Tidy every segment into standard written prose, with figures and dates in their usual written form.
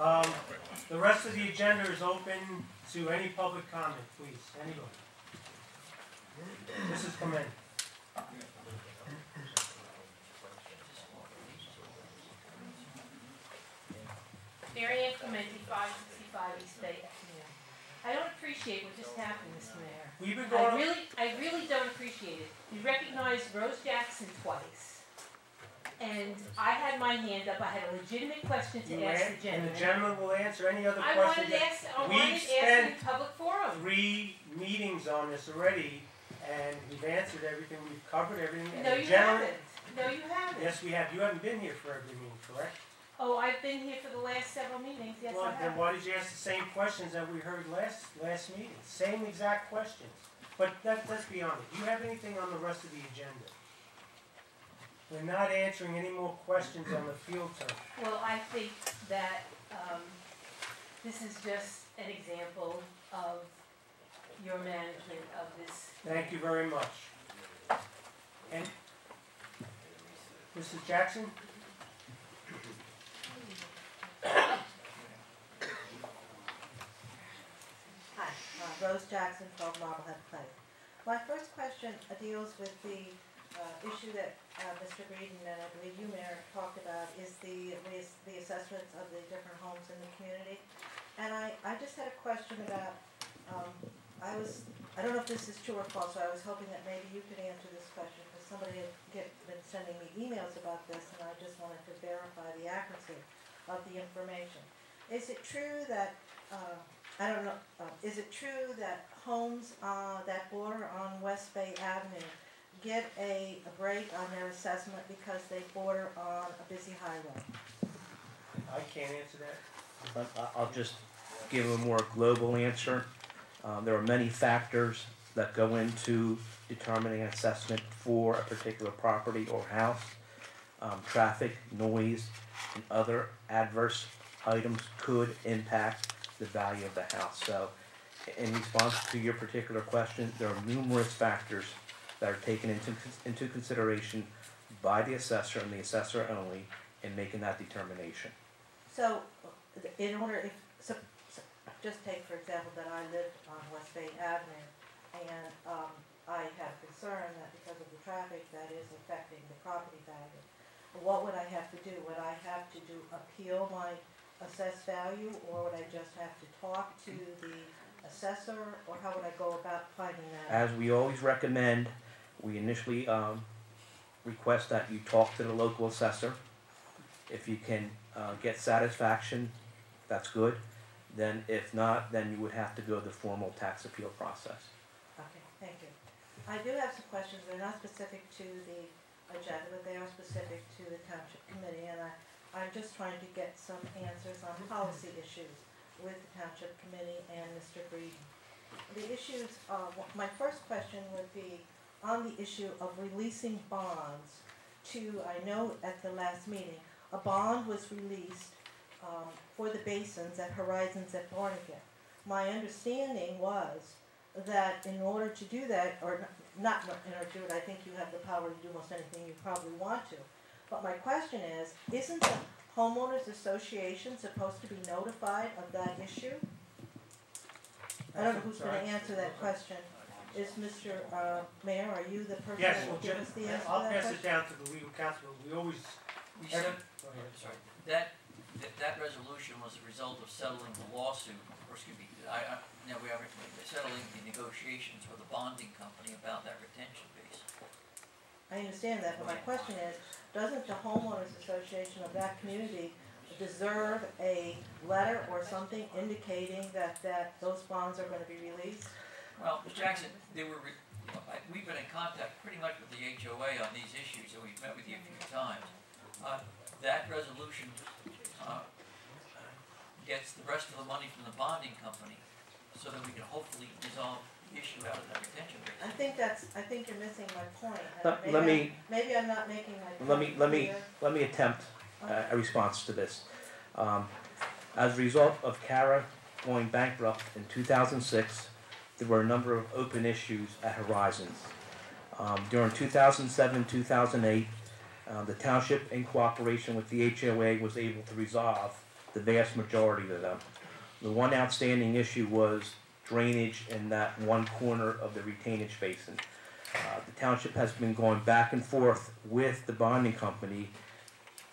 The rest of the agenda is open to any public comment, please. Anybody? Mrs. Clement. Mary Ann Clementi, 565 East Bay Avenue. I don't appreciate what just happened, Mr. Mayor. We've been going I really don't appreciate it. You recognized Rose Jackson twice. And I had my hand up. I had a legitimate question to ask the gentleman. And the gentleman will answer any other I questions. wanted to ask in public forum. 3 meetings on this already, and we've answered everything. We've covered everything. No, you haven't. No, you haven't. Yes, we have. You haven't been here for every meeting, correct? Oh, I've been here for the last several meetings. Yes, Well, I have. then why did you ask the same questions that we heard last meeting? Same exact questions. But let's be honest. Do you have anything on the rest of the agenda? We're not answering any more questions on the field turf. Well, I think that this is just an example of your management of this. Thank you very much. And Mrs. Jackson? Hi, Rose Jackson, 12 Marblehead Place. My first question deals with the issue that Mr. Breeden and I believe you, Mayor, talked about is the assessments of the different homes in the community. And I just had a question about, I don't know if this is true or false, so I was hoping that maybe you could answer this question because somebody had been sending me emails about this and I just wanted to verify the accuracy of the information. Is it true that, I don't know, is it true that homes that border on West Bay Avenue get a break on their assessment because they border on a busy highway? I can't answer that. I'll just give a more global answer. There are many factors that go into determining an assessment for a particular property or house. Traffic, noise, and other adverse items could impact the value of the house. So in response to your particular question, there are numerous factors that are taken into consideration by the assessor and the assessor only in making that determination. So, in order, just take for example that I lived on West Bay Avenue, and I have concern that because of the traffic that is affecting the property value. What would I have to do? Would I have to appeal my assessed value, or would I just have to talk to the assessor, or how would I go about finding that out? As we always recommend, we initially request that you talk to the local assessor. If you can get satisfaction, that's good. Then if not, then you would have to go the formal tax appeal process. Okay, thank you. I do have some questions. They're not specific to the agenda, but they are specific to the Township Committee, and I'm just trying to get some answers on policy issues with the Township Committee and Mr. Breeden. The issues, my first question would be on the issue of releasing bonds to, I know at the last meeting, a bond was released for the basins at Horizons at Barnegat. My understanding was that in order to do that, or not in order to do it, I think you have the power to do almost anything you probably want to. But my question is, isn't the homeowners association supposed to be notified of that issue? I don't know who's going to answer that question. Is Mr. Mayor, are you the person Yes, that will give us the answer to I'll that pass question? it down to the legal counsel. We always. We said, Go ahead. sorry, that resolution was a result of settling the lawsuit, or excuse me, now we are settling the negotiations with the bonding company about that retention base. I understand that, but my question is, doesn't the homeowners association of that community deserve a letter or something indicating that those bonds are going to be released? Well, Ms. Jackson, we've been in contact pretty much with the HOA on these issues, and we've met with you a few times. That resolution gets the rest of the money from the bonding company so that we can hopefully resolve the issue out of that retention base. I think you're missing my point. Maybe I'm not making my point clear. Let me attempt a response to this. As a result of CARA going bankrupt in 2006, there were a number of open issues at Horizons. During 2007-2008, the township, in cooperation with the HOA, was able to resolve the vast majority of them. The one outstanding issue was drainage in that one corner of the retainage basin. The township has been going back and forth with the bonding company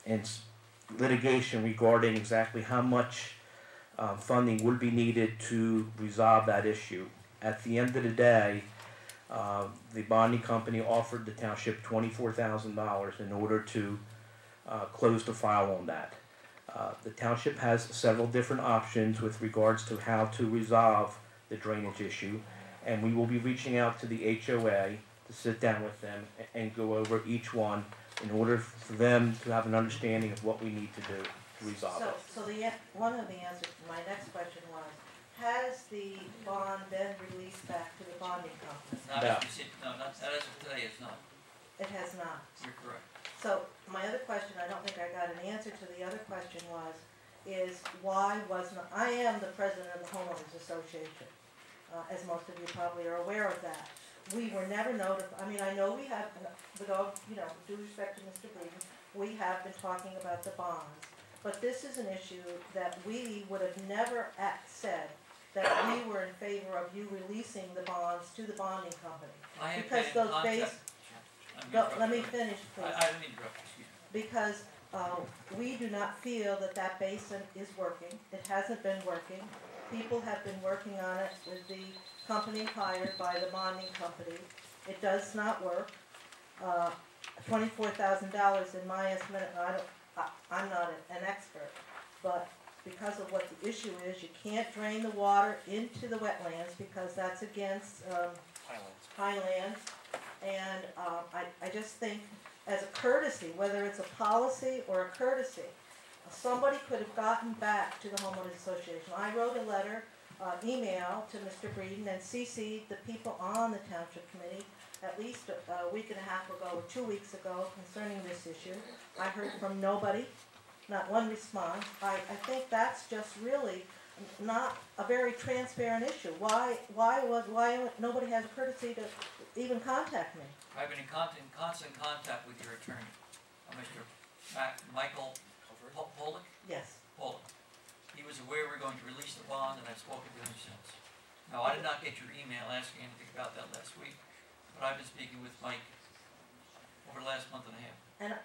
in litigation regarding exactly how much funding would be needed to resolve that issue. At the end of the day, the bonding company offered the township $24,000 in order to close the file on that. The township has several different options with regards to how to resolve the drainage issue, and we will be reaching out to the HOA to sit down with them and go over each one in order for them to have an understanding of what we need to do to resolve it. So one of the answers to my next question was, has the bond been released back to the bonding company? Not No. as we see, no, not as of today, it's not. It has not. You're correct. So my other question, I don't think I got an answer to the other question is why wasn't, I am the president of the homeowners association, as most of you probably are aware of that. We were never notified, I mean, I know we have, with all, due respect to Mr. Breeden, we have been talking about the bonds, but this is an issue that we would have never said that we were in favor of you releasing the bonds to the bonding company. I have Because been in those contact. Let me finish, please. I didn't interrupt, excuse me. Because we do not feel that that basin is working. It hasn't been working. People have been working on it with the company hired by the bonding company. It does not work. $24,000 in my estimate, I'm not an expert, but because of what the issue is, you can't drain the water into the wetlands because that's against highlands. And I just think, as a courtesy, whether it's a policy or a courtesy, somebody could have gotten back to the homeowners association. I wrote a letter, email to Mr. Breeden and CC'd the people on the township committee at least a week and a half ago or 2 weeks ago concerning this issue. I heard from nobody, not one response. I think that's just really not a very transparent issue. Why nobody has a courtesy to even contact me? I've been in constant contact with your attorney, Mr. Michael Pollock. Yes. Pollock. He was aware we were going to release the bond, and I've spoken to him since. Now, I did not get your email asking anything about that last week, but I've been speaking with Mike over the last month and a half.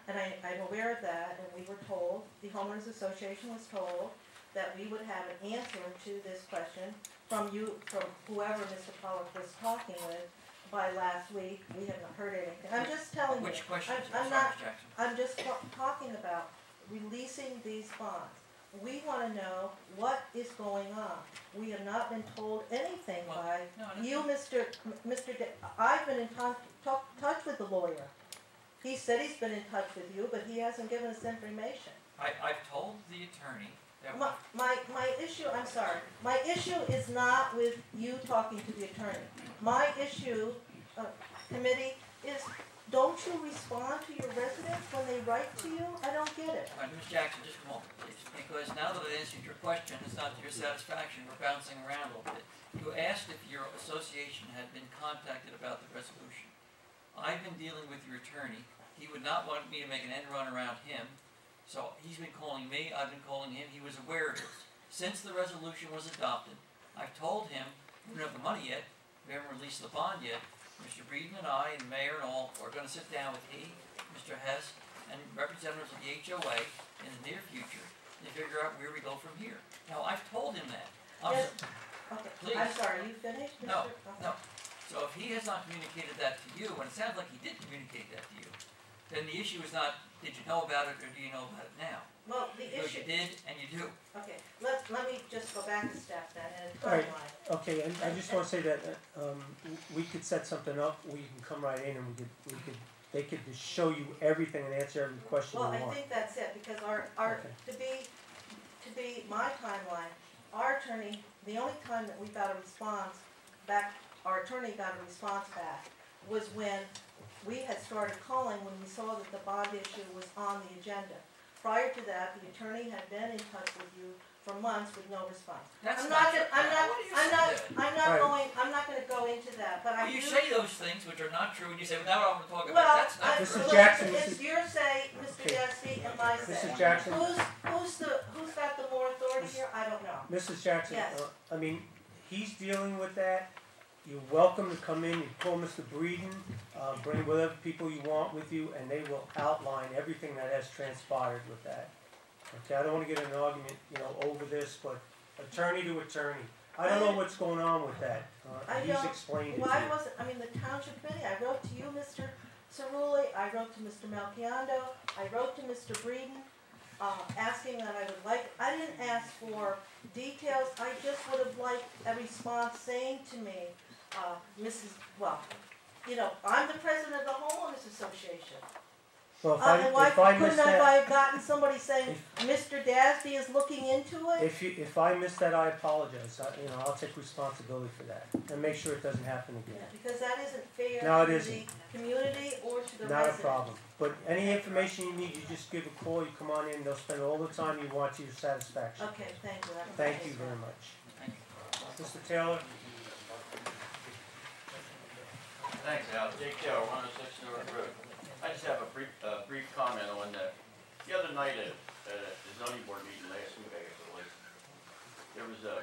And I'm aware of that, and we were told, the homeowners association was told, that we would have an answer to this question from whoever Mr. Pollock was talking with by last week. We haven't heard anything. I'm just telling you. Which question? I'm Sorry, not, Ms. Jackson. I'm just talking about releasing these bonds. We want to know what is going on. We have not been told anything Well, by no, you, I've been in touch with the lawyer. He said he's been in touch with you, but he hasn't given us information. I've told the attorney that My issue, I'm sorry, my issue is not with you talking to the attorney. My issue, committee, is don't you respond to your residents when they write to you? I don't get it. Ms. Jackson, just a moment, please, because now that I answered your question, it's not to your satisfaction, we're bouncing around a little bit. You asked if your association had been contacted about the resolution. I've been dealing with your attorney. He would not want me to make an end run around him, so he's been calling me, I've been calling him, he was aware of this. Since the resolution was adopted, I've told him, we don't have the money yet, we haven't released the bond yet. Mr. Breeden and I and the mayor and all are going to sit down with Mr. Hess, and representatives of the HOA in the near future to figure out where we go from here. Now, I've told him that. Yes. Okay, Please. I'm sorry, you finished, Mr.? No, Okay. no. So if he has not communicated that to you, and it sounds like he did communicate that to you, then the issue is not, did you know about it or do you know about it now? Well, the Because issue, you did and you do. okay, let me just go back a step then and All right. timeline. Okay, and I just wanna say that, we could set something up where you can come right in and they could just show you everything and answer every question Well, you I want. think that's it, because our, Okay. to be my timeline, our attorney, the only time that we got a response back, our attorney got a response back, was when we had started calling when we saw that the bond issue was on the agenda. Prior to that, the attorney had been in touch with you for months with no response. That's I'm not not, true. What do you say that? I'm not gonna go into that, but I Well, do. you say those things which are not true, and you say, well, now I want to talk about Well, it. That's not Mrs. true. Jackson, it's your say, Mr. Okay. Desi, and my say. Mrs. Jackson, Who's got the more Mrs. here, I don't know. Mrs. Jackson, Yes. I mean, he's dealing with that. You're welcome to come in, you call Mr. Breeden, bring whatever people you want with you, and they will outline everything that has transpired with that. Okay, I don't wanna get in an argument, over this, but attorney to attorney. I don't know what's going on with that. I He's don't- explained it to Why you. wasn't, I mean, the township committee, I wrote to you, Mr. Cerulli, I wrote to Mr. Melchiondo, I wrote to Mr. Breeden, asking that I would like, I didn't ask for details, I just would have liked a response saying to me, I'm the president of the homeowners association. Well, if And why I missed couldn't I that, have gotten somebody saying, Mr. Dasby is looking into it? if I missed that, I apologize. I'll take responsibility for that and make sure it doesn't happen Yeah, again. because that isn't fair No, it to the isn't. community or to the Not a residents. problem. But any information you need, you just give a call, you come on in, they'll spend all the time you want to your satisfaction. Okay, thank you. That was Thank my you very response. much. Mr. Taylor? Thanks, Al. Jake Taylor, 106 Newark Road. I just have a brief comment on that. The other night at the zoning board meeting last week, I guess it was, there was a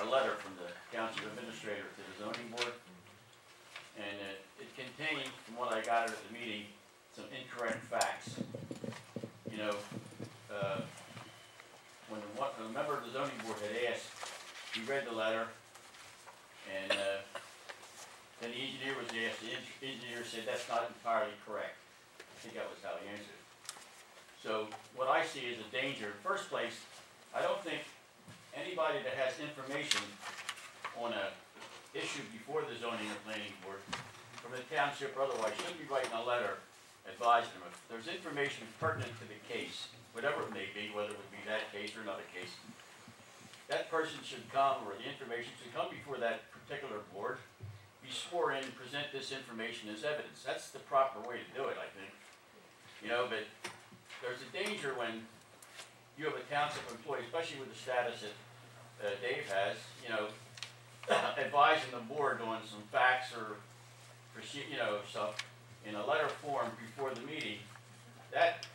letter from the township administrator to the zoning board, and it contained, from what I got at the meeting, some incorrect facts. When a member of the zoning board had asked, he read the letter, and then the engineer was asked, the engineer said that's not entirely correct. I think that was how he answered it. So what I see is a danger. First place, I don't think anybody that has information on a issue before the zoning or planning board, from the township or otherwise, should be writing a letter advising them. If there's information pertinent to the case, whatever it may be, whether it would be that case or another case, that person should come, or the information should come before that particular board, be sworn in and present this information as evidence. That's the proper way to do it, I think. But there's a danger when you have a township employee, especially with the status that Dave has, advising the board on some facts or stuff in a letter form before the meeting. That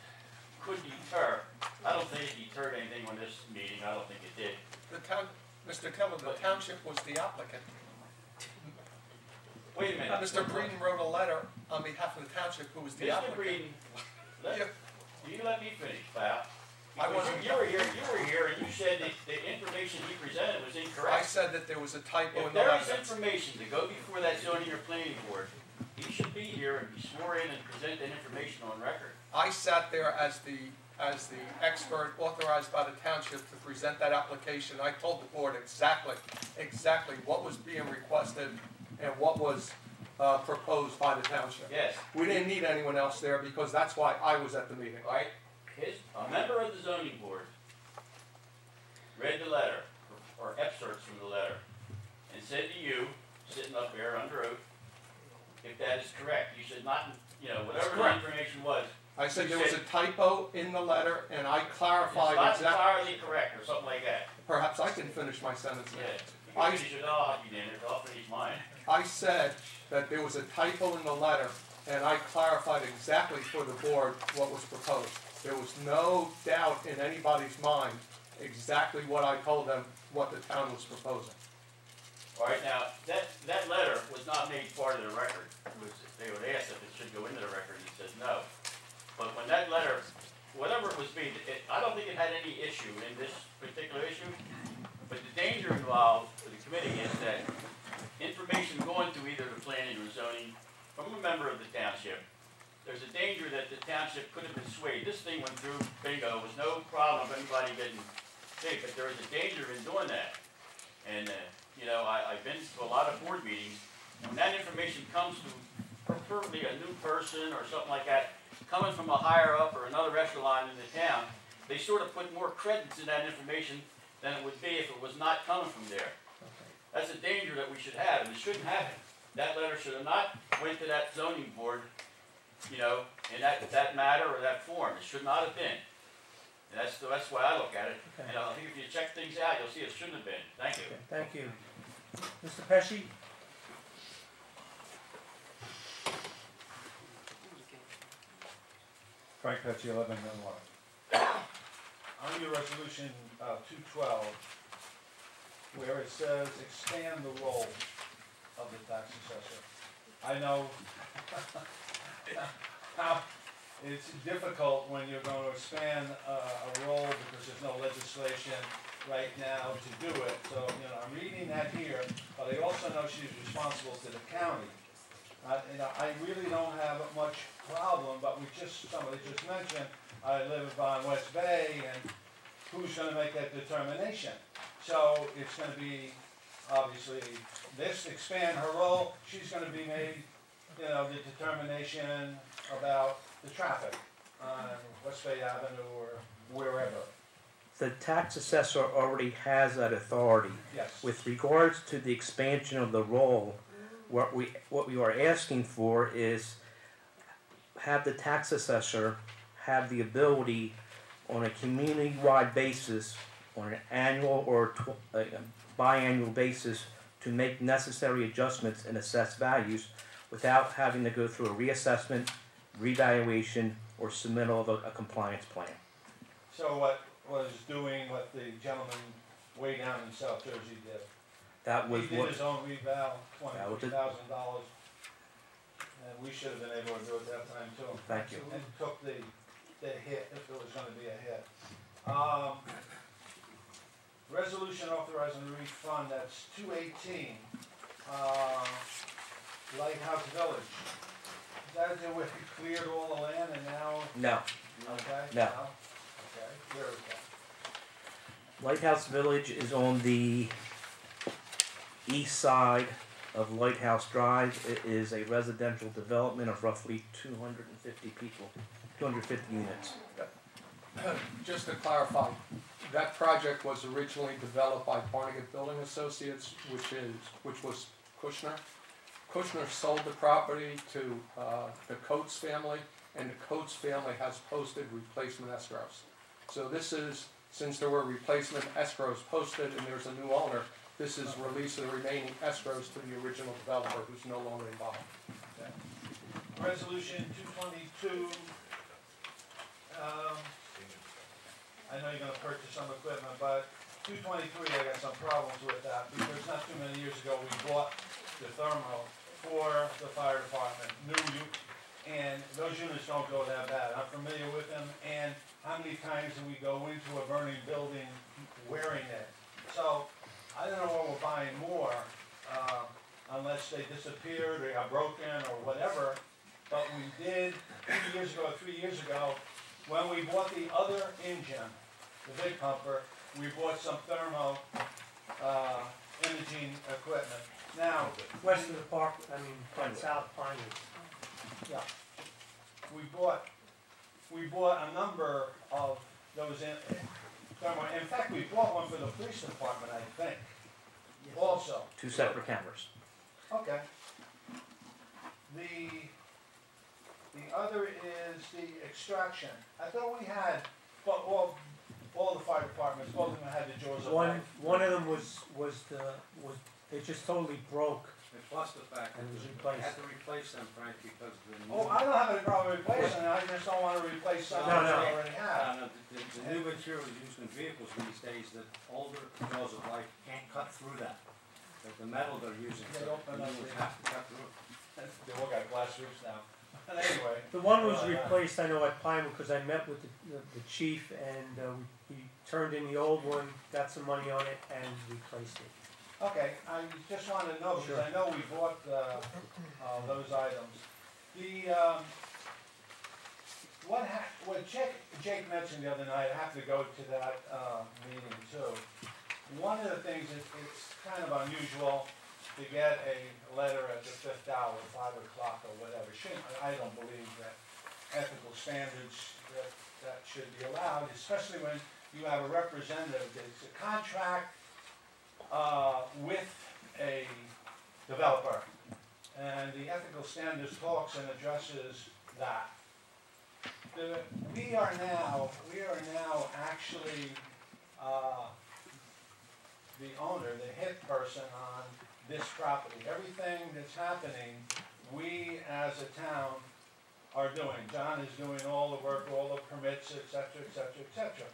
could deter. I don't think it deterred anything on this meeting. I don't think it did. Mr. Taylor, the township was the applicant. Wait a minute. Mr. Breeden wrote a letter on behalf of the township, who was the Mr. applicant. Breeden, you let me finish, pal. I Because wasn't- you were here, and you said that the information he presented was I incorrect. said that there was a typo If in the there is letter. information to go before that zoning or planning board, he should be here and be sworn in and present that information on record. I sat there as the expert authorized by the township to present that application. I told the board exactly what was being requested and what was proposed by the township. Yes, We didn't need anyone else there because that's why I was at the meeting. all right? A member of the zoning board read the letter, or excerpts from the letter, and said to you, sitting up there under oath, if that is correct, you should not, whatever the correct. information was, I said there was a typo in the letter and I it's clarified not exactly. entirely correct, or something like that. Perhaps I can finish my sentence now. Yeah, you should, you didn't, I'll finish mine. I said that there was a typo in the letter, and I clarified exactly for the board what was proposed. There was no doubt in anybody's mind exactly what I told them, what the town was proposing. All right, now, that letter was not made part of the record. They would ask if it should go into the record, and he said no. But when that letter, whatever it was being, I don't think it had any issue in this particular issue, but the danger involved for the committee is that information going to either the planning or zoning from a member of the township, there's a danger that the township could have been swayed. This thing went through, bingo, was no problem of anybody getting sick, but there is a danger in doing that. And, I've been to a lot of board meetings, and when that information comes to preferably a new person or something like that, coming from a higher up or another echelon in the town, they sort of put more credence in that information than it would be if it was not coming from there. That's a danger that we should have, and it shouldn't happen. That letter should have not went to that zoning board, in that matter or that form. It should not have been. And that's why I look at it. Okay. And I think if you check things out, you'll see it shouldn't have been. Thank you. Okay, thank you. Mr. Pesci? Frank Pesci, 11 Millwall. on your resolution, 212, where it says expand the role of the tax assessor. I know how it's difficult when you're going to expand a role because there's no legislation right now to do it. So, I'm reading that here, but I also know she's responsible to the county. I really don't have much problem, but somebody just mentioned, I live on West Bay, and who's gonna make that determination? So it's gonna be, obviously, this, expand her role, she's gonna be made, the determination about the traffic on West Bay Avenue or wherever. The tax assessor already has that authority. Yes. With regards to the expansion of the role, what we are asking for is have the tax assessor have the ability on a community-wide basis, on an annual or biannual basis, to make necessary adjustments and assess values without having to go through a reassessment, revaluation, or submittal of a compliance plan. So what was doing what the gentleman way down in South Jersey did? That was He did what, his own reval, That was it. $23,000, and we should have been able to do it that time too. Thank you. And took the hit, if there was gonna be a hit. Resolution authorizing the refund, that's 218, Lighthouse Village. Is that it where we cleared all the land and now, no. okay? No. Okay, where is that? Lighthouse Village is on the east side of Lighthouse Drive. It is a residential development of roughly 250 people, 250 units. Just to clarify, that project was originally developed by Barnegat Building Associates, which was Kushner. Kushner sold the property to the Coates family, and the Coates family has posted replacement escrows. So this is, since there were replacement escrows posted and there's a new owner, this is release of the remaining escrows to the original developer who's no longer involved. Resolution 222, I know you're gonna purchase some equipment, but 223, I got some problems with that, because not too many years ago, we bought the thermal for the fire department, and those units don't go that bad. I'm familiar with them, and how many times do we go into a burning building wearing it? So, I don't know what we're buying more, unless they disappeared, or got broken, or whatever. But we did, 3 years ago, when we bought the other engine, the big pumper, we bought some thermo, imaging equipment. Now, West of the park, South Pinewood. yeah, we bought a number of those thermo, in fact, we bought one for the police department, I think, also. 2 separate cameras. Okay. The other is the extraction. I thought we had, but all the fire departments, both of them had the jaws open. One of them was it just totally broke. And plus the fact that And it was we replaced. had to replace them, Frank, because the new. Oh, I don't have any problem replacing it, I just don't wanna replace something No, we no. already have. The new materials used in vehicles these days, that older jaws of life can't cut through that. The metal they're using, They so open the up new ones the- have to cut through it. They all got glass roofs now. But anyway, The one was Oh, yeah. replaced, I know, at Pinewood, because I met with the chief, and he turned in the old one, got some money on it, and replaced it. okay, I just wanted to know, because I know we bought, those items. What Jake mentioned the other night, I have to go to that, meeting too. One of the things, it's kind of unusual to get a letter at the 5th hour, 5 o'clock or whatever. I don't believe that ethical standards, that should be allowed, especially when you have a representative, it's a contract, with a developer. And the ethical standards talks and addresses that. We are now actually, the owner, the hit person on this property. Everything that's happening, we as a town are doing. John is doing all the work, all the permits, et cetera, et cetera, et cetera.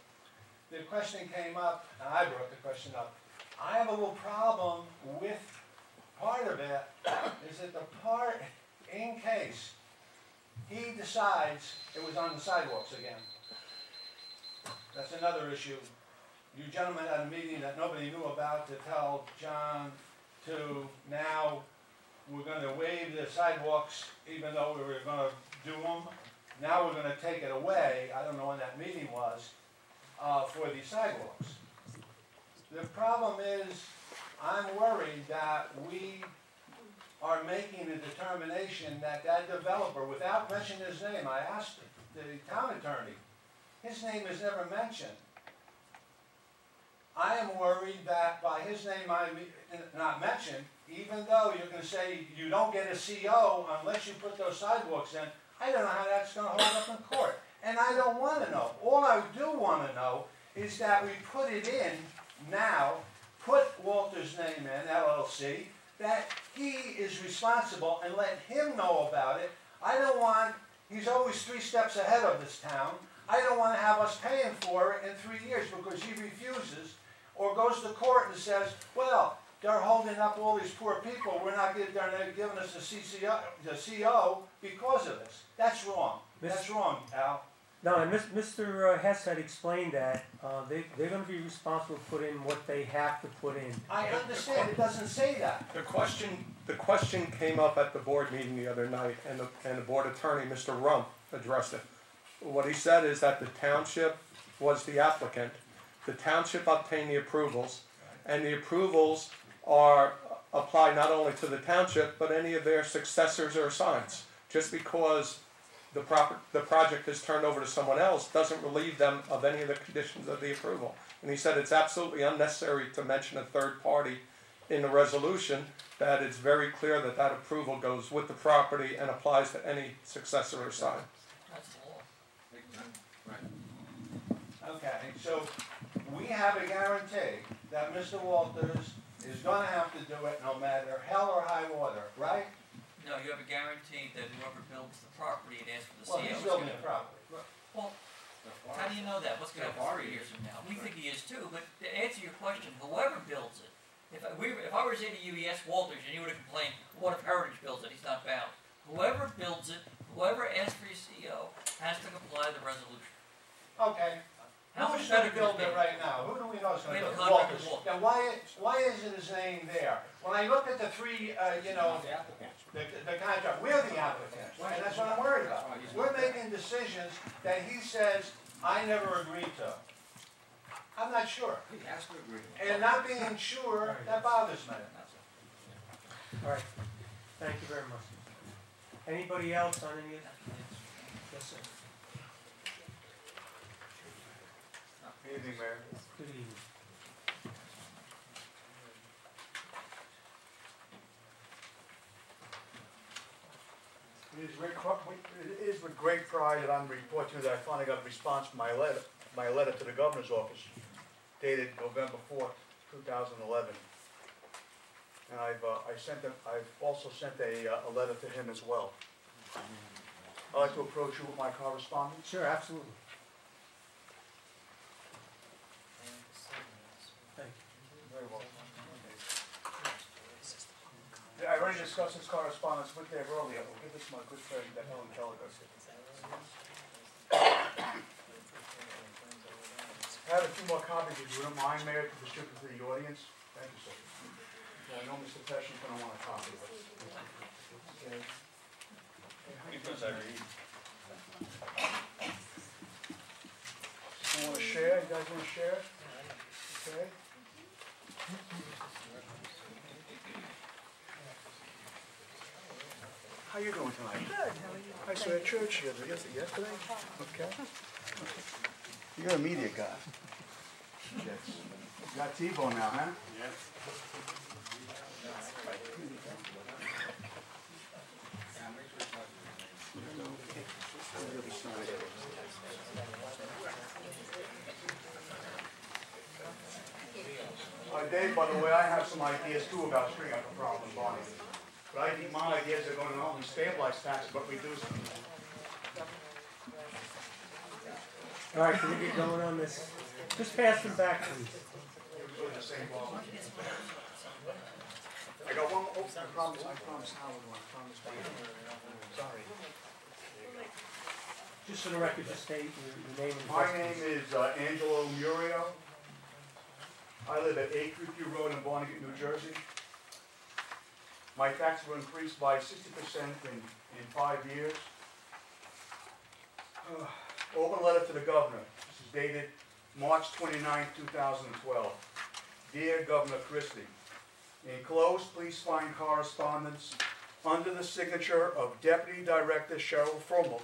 the question came up, and I brought the question up. I have a little problem with part of it, is that the part, in case he decides it was on the sidewalks again. That's another issue. You gentlemen had a meeting that nobody knew about to tell John to now we're gonna waive the sidewalks even though we were gonna do them. Now we're gonna take it away, I don't know when that meeting was, for the sidewalks. The problem is, I'm worried that we are making a determination that that developer, without mentioning his name, I asked the town attorney, his name is never mentioned. I am worried that by his name not mentioned, even though you're gonna say you don't get a CO unless you put those sidewalks in, I don't know how that's gonna hold up in court. And I don't wanna know. All I do wanna know is that we put it in now, put Walter's name in, LLC, that he is responsible and let him know about it. I don't want, he's always 3 steps ahead of this town. I don't want to have us paying for it in 3 years because he refuses or goes to court and says, well, they're holding up all these poor people. They're not giving us the CO because of this. That's wrong. That's wrong, Al. No, and Mr. Hess had explained that they're going to be responsible to put in what they have to put in. I understand. It doesn't say that. The question came up at the board meeting the other night, and the board attorney, Mr. Rump, addressed it. What he said is that the township was the applicant. The township obtained the approvals, and the approvals are applied not only to the township, but any of their successors or assigns. Just because the project is turned over to someone else doesn't relieve them of any of the conditions of the approval. And he said it's absolutely unnecessary to mention a third party in the resolution, that it's very clear that that approval goes with the property and applies to any successor or assign. That's the law. Okay, so we have a guarantee that Mr. Walters is gonna have to do it no matter hell or high water, right? No, you have a guarantee that whoever builds the property and asks for the CO. Well, he's building the property. Well, how do you know that? What's gonna happen 3 years from now? We think he is too, but to answer your question, whoever builds it, if I were to say to you, yes, Walters, and you would have complained, what if Heritage builds it? He's not bound. Whoever builds it, whoever asks for your CO, has to comply with the resolution. Okay. Who's gonna build it right now? Who do we know is We gonna have a build it? contract with Walters. Then why isn't his name there? When I look at the 3, the contract, we're the applicants, and that's what I'm worried about. We're making decisions that he says, I never agreed to. I'm not sure. He has to agree. And not being sure, that bothers me. All right. Thank you very much. Anybody else on any of that? Yes, sir. Good evening, Mayor. Good evening. It is with great pride that I'm reporting to you that I finally got a response from my letter to the governor's office dated November 4th, 2011. And I've also sent a letter to him as well. I'd like to approach you with my correspondence. Sure, absolutely. Thank you. Very well. I already discussed this correspondence with Dave earlier. I'll give this to my good friend, Helen Kelliger. I have a few more copies, if you wouldn't mind, Mayor, to distribute to the audience. Thank you, sir. I know Mr. Pesci's going to want a copy of it. Okay. You want to share? You guys want to share? Okay. How you doing tonight? Good. How are you? I saw at church yesterday. Okay. You're a media guy. Yes. You got T-Bone now, huh? Yes. Dave, by the way, I have some ideas too about street up the problem, Bonnie. But I think my ideas are going to not only stabilize taxes, but reduce them. All right, can we get going on this Just pass them back, please. I got one, oh, I promise Howard one, I promise Sorry. Just for the record, just state your name and My address. name is Angelo Murio. I live at 8 Creekview Road in Barnegat, New Jersey. My taxes were increased by 60% in 5 years. Open letter to the governor. This is dated March 29, 2012. Dear Governor Christie, enclosed please find correspondence under the signature of Deputy Director Cheryl Frummel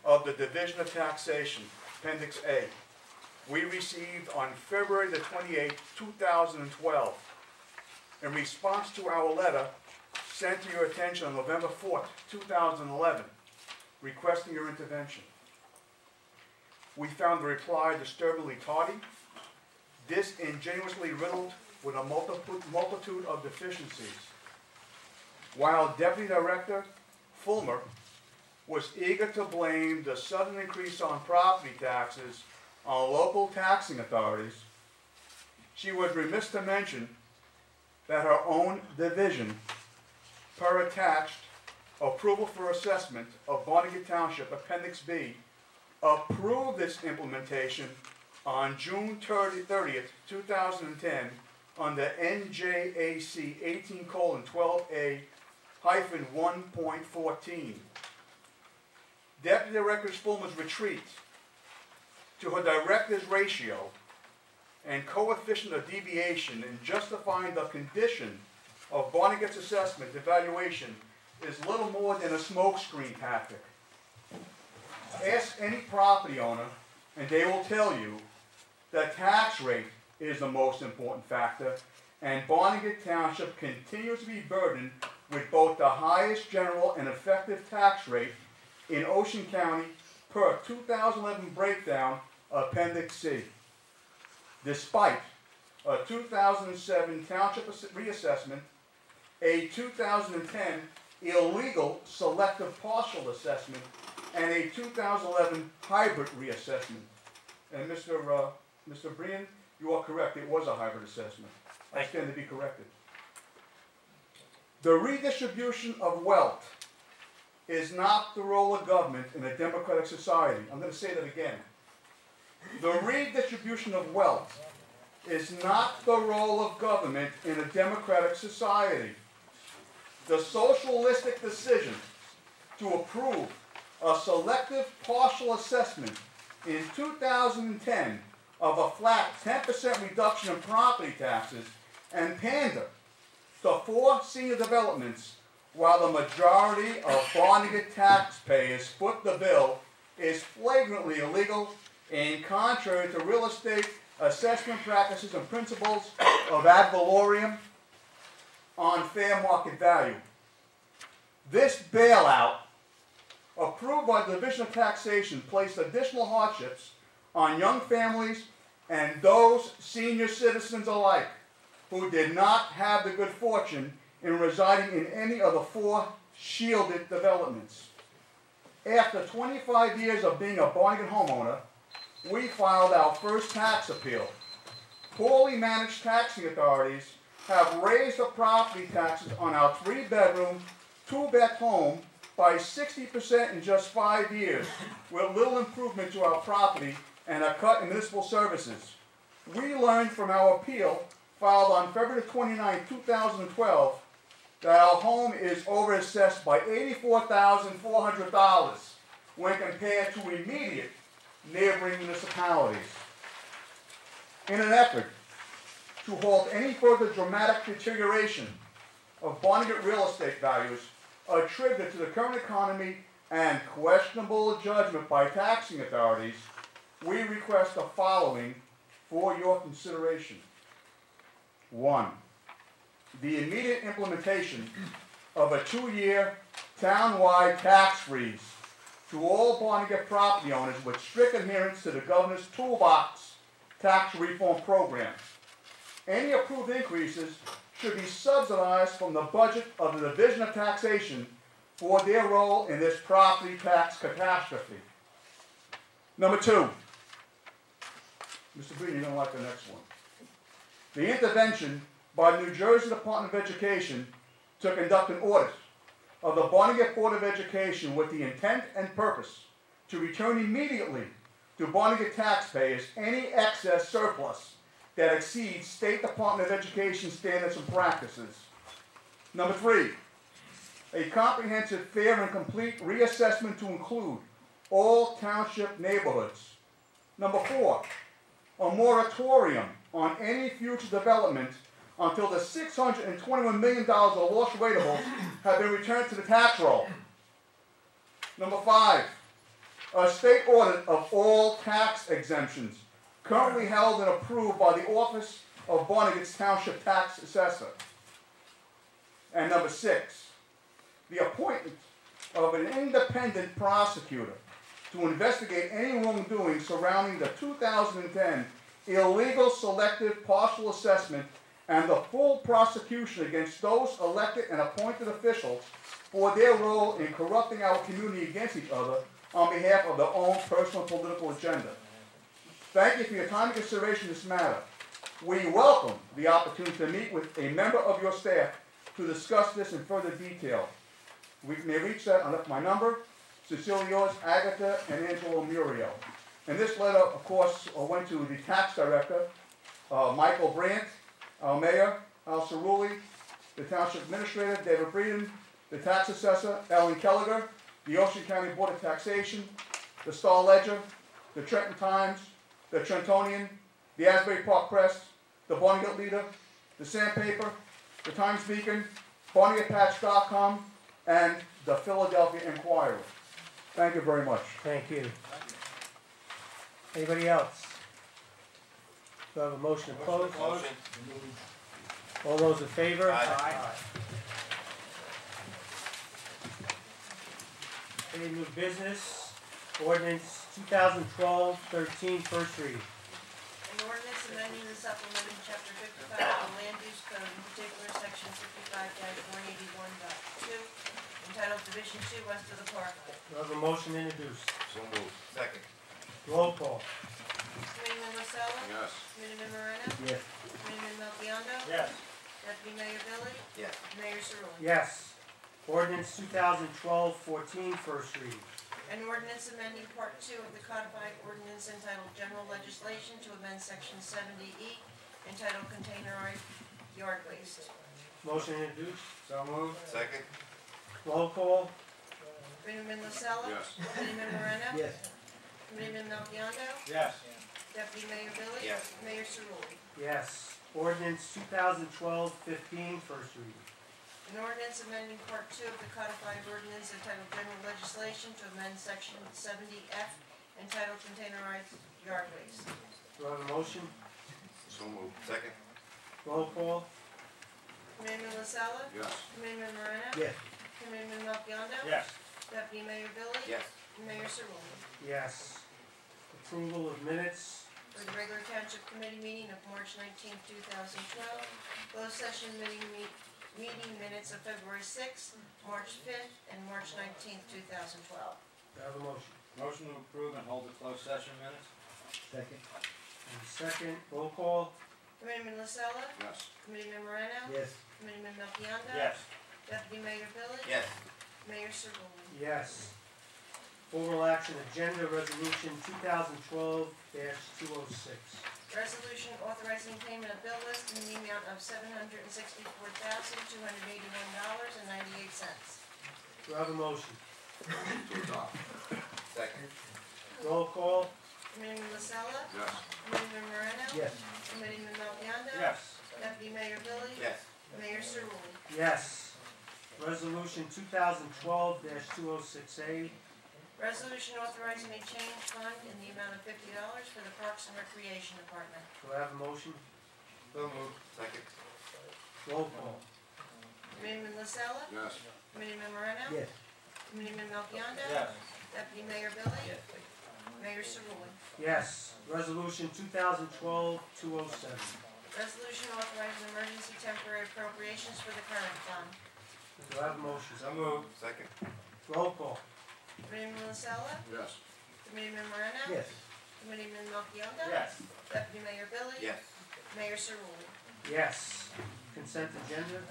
of the Division of Taxation, Appendix A. We received on February the 28th, 2012, in response to our letter sent to your attention on November 4th, 2011, requesting your intervention. We found the reply disturbingly tardy, disingenuously riddled with a multitude of deficiencies. While Deputy Director Fulmer was eager to blame the sudden increase on property taxes on local taxing authorities, she was remiss to mention that her own division, per attached approval for assessment of Barnegat Township, Appendix B, approved this implementation on June 30th, 2010, under NJAC 18:12A-1.14. Deputy Director Fulmer's retreat to her director's ratio and coefficient of deviation in justifying the condition of Barnegat's assessment evaluation is little more than a smokescreen tactic. Ask any property owner and they will tell you that tax rate is the most important factor, and Barnegat Township continues to be burdened with both the highest general and effective tax rate in Ocean County per 2011 breakdown, Appendix C. Despite a 2007 township reassessment, a 2010 illegal selective partial assessment, and a 2011 hybrid reassessment. And Mr. Breen, you are correct, it was a hybrid assessment. I stand to be corrected. The redistribution of wealth is not the role of government in a democratic society. I'm going to say that again. The redistribution of wealth is not the role of government in a democratic society. The socialistic decision to approve a selective partial assessment in 2010 of a flat 10% reduction in property taxes and pander to 4 senior developments while the majority of Barnegat taxpayers foot the bill is flagrantly illegal and contrary to real estate assessment practices and principles of ad valorem on fair market value. This bailout, approved by the Division of Taxation, placed additional hardships on young families and those senior citizens alike who did not have the good fortune in residing in any of the 4 shielded developments. After 25 years of being a Barnegat homeowner, we filed our first tax appeal. Poorly managed taxing authorities have raised the property taxes on our 3-bedroom, 2-bed home by 60% in just 5 years, with little improvement to our property and a cut in municipal services. We learned from our appeal, filed on February 29, 2012, that our home is overassessed by $84,400 when compared to immediate neighboring municipalities. In an effort to halt any further dramatic deterioration of Barnegat real estate values attributed to the current economy and questionable judgment by taxing authorities, we request the following for your consideration. 1. The immediate implementation of a 2-year town-wide tax freeze to all Barnegat property owners with strict adherence to the Governor's Toolbox tax reform program. Any approved increases should be subsidized from the budget of the Division of Taxation for their role in this property tax catastrophe. Number 2, Mr. Breen, you're gonna like the next one. The intervention by New Jersey Department of Education to conduct an audit of the Barnegat Board of Education with the intent and purpose to return immediately to Barnegat taxpayers any excess surplus that exceeds State Department of Education standards and practices. Number 3, a comprehensive, fair, and complete reassessment to include all township neighborhoods. Number 4, a moratorium on any future development until the $621 million of lost rateables have been returned to the tax roll. Number 5, a state audit of all tax exemptions currently held and approved by the Office of Barnegat's Township Tax Assessor. And number 6, the appointment of an independent prosecutor to investigate any wrongdoing surrounding the 2010 illegal selective partial assessment and the full prosecution against those elected and appointed officials for their role in corrupting our community against each other on behalf of their own personal political agenda. Thank you for your time and consideration in this matter. We welcome the opportunity to meet with a member of your staff to discuss this in further detail. We may reach that on my number, Sincerely yours, Agatha and Angelo Murio. And this letter, of course, went to the tax director, Michael Brandt, our mayor, Al Cerulli, the township administrator, David Breeden, the tax assessor, Ellen Kelliger, the Ocean County Board of Taxation, the Star Ledger, the Trenton Times, the Trentonian, the Asbury Park Press, the Barnegat Leader, the Sandpaper, the Times Beacon, BarnegatPatch.com, and the Philadelphia Inquirer. Thank you very much. Thank you. Anybody else? Do I have a motion to close? Motion. All those in favor? Aye. Any new business? Ordinance 2012-13, first reading. An ordinance amending and supplementing chapter 55 of the land use code, in particular section 55-181.2, entitled Division 2 west of the parkway. Do I have a motion introduced? So moved. Second. Roll call. Committeeman Marcelo? Yes. Committeeman Moreno? Yes. Committeeman Melchiondo? Yes. Deputy Mayor Billy? Yes. Mayor Cerulli? Yes. Ordinance 2012-14, first reading. An ordinance amending Part 2 of the codified ordinance entitled General Legislation to amend Section 70E entitled Containerized Yard Waste. Motion introduced. So moved. Second. Roll call. Committeeman Marcelo? Yes. Committeeman Moreno? Yes. Committeeman Melchiondo? Yes. Deputy Mayor Billy? Yes. Mayor Cerulli? Yes. Ordinance 2012-15, first reading. An ordinance amending Part 2 of the codified ordinance entitled General Legislation to amend Section 70F entitled Containerized Yard Waste. Do I have a motion? So moved. Second. Roll call. Committeeman Lasella? Yes. Committeeman Moreno? Yes. Committeeman Melchiondo? Yes. Deputy Mayor Billy? Yes. Mayor Cerulli? Yes. Approval of minutes. For the regular Township Committee meeting of March 19th, 2012, closed session meeting minutes of February 6th, March 5th, and March 19th, 2012. Do I have a motion? Motion to approve and hold the closed session minutes? Second. And second. Roll call. Committeeman Lasella? Yes. Committeeman Moreno? Yes. Committeeman Melchiondo? Yes. Deputy Mayor Billy? Yes. Mayor Cerulli? Yes. Formal action agenda resolution 2012-206. Resolution authorizing payment of bill list in the amount of $764,281.98. Do I have a motion? To adopt. Second. Roll call. Committeeman Lasella? Yes. Committeeman Moreno? Yes. Committeeman Melchiondo? Yes. Deputy Mayor Billy? Yes. Mayor Cerulli? Yes. Resolution 2012-206A. Resolution authorizing a change fund in the amount of $50 for the Parks and Recreation Department. Do I have a motion? So moved. Second. Roll call. Committeeman Lasella? Yes. Committeeman Moreno? Yes. Committeeman Melchiondo? Yes. Deputy Mayor Billy? Mayor Cerulli? Yes. Resolution 2012-207. Resolution authorizing emergency temporary appropriations for the current fund. Do I have a motion? So moved. Second. Roll call. Committeeman Lasella? Yes. Committeeman Moreno? Yes. Committeeman Melchiondo? Yes. Deputy Mayor Billy? Yes. Mayor Cerulli? Yes. Consent agenda?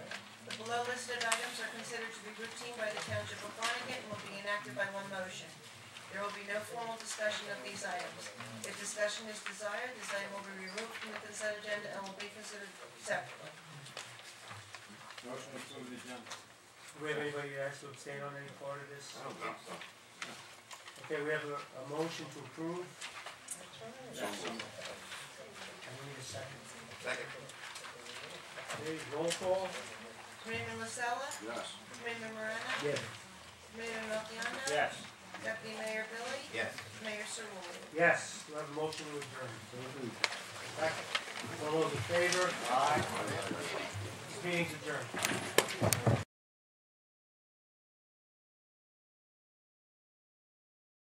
The below listed items are considered to be routine by the Township of Barnegat and will be enacted by one motion. There will be no formal discussion of these items. If discussion is desired, this item will be removed from the consent agenda and will be considered separately. Motion to approve the agenda. Do we have anybody that has to abstain on any part of this? I don't think so. Okay, we have a motion to approve. So moved. I need a second. Second. Okay, roll call? Committeeman Lasella? Yes. Committeeman Morano? Yes. Committeeman Melchiondo? Yes. Deputy Mayor Billy? Yes. Mayor Cerulli? Yes, we have a motion to adjourn. Second. All those in favor? Aye. This meeting's adjourned.